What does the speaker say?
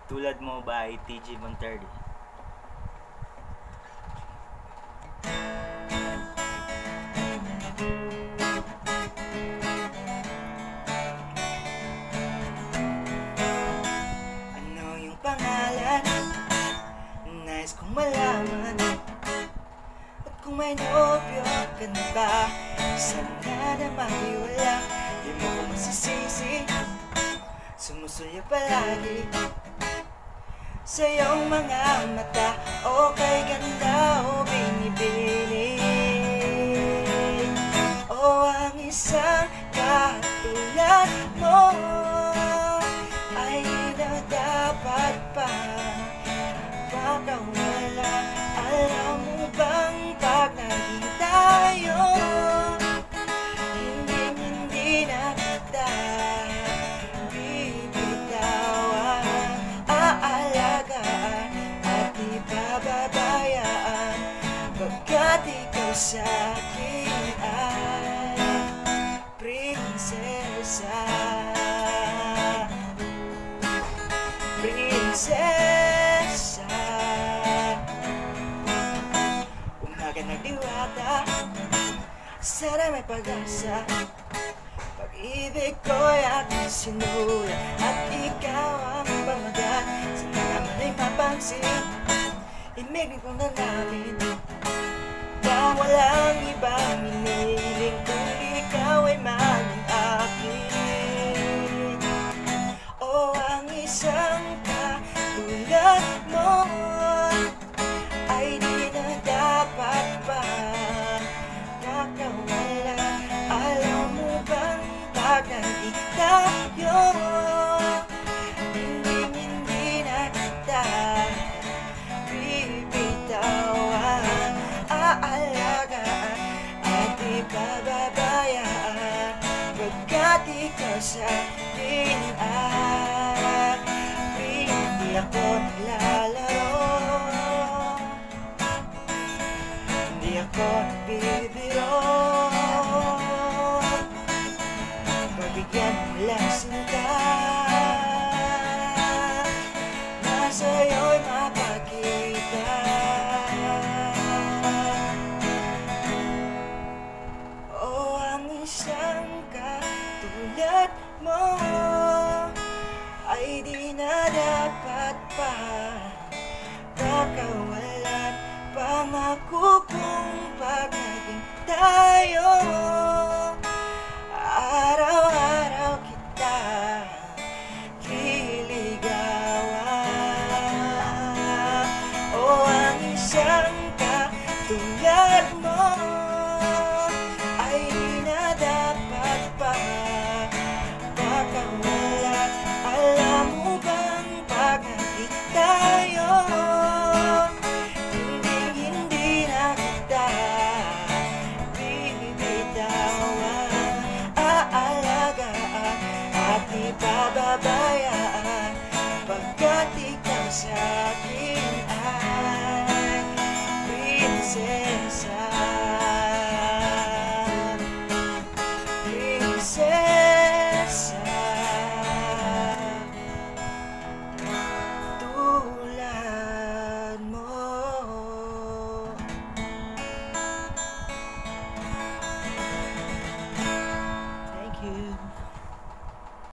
Tulad Mo by TG Monterde. Ano yung pangalan? Nais kong malaman. At kung may nobyo ka na ba, sana na mahiwala. Di mo ko masisisi, sumusulyo palagi sa iyong mga mata. O kay ganda o binibini, o ang isang katulad mo ay na dapat pa makawala. Alam mo bang pag naging tayo, hindi na kita bibitawan, aalagaan at ipababayaan, pagkat ikaw sa'kin ay prinsesa. Prinsesa, umaga ng diwata, sana may pag-asa. Pag-ibig ko'y aking sinulat at ikaw ang pamagat. Sana naman ay mapansin, imigin kong nanalin na walang ibang hinihiling kung ikaw ay maging akin. O ang isang katulad mo ay di na dapat pa makawala. Alam mo bang pag naging tayo, hindi na kita bibitawan, aalagaan at ipababayaan, pagkat ikaw sa'kin ay hindi ako naglalaro, hindi ako nagbibiro. Pagbigyan mo lang sinta, na sa'yo'y mapakita. O ang isang katulad mo ay di na dapat pa makawalan. Pangako kong pag naging tayo, araw-araw kita liligawan. O ang isang katulad mo ay di na dapat pa makawalan. Alam mo bang pag naging tayo, hindi na kita bibitawan, aalagaan at ipababayaan, pagkat ikaw sa'kin ay prinsesa.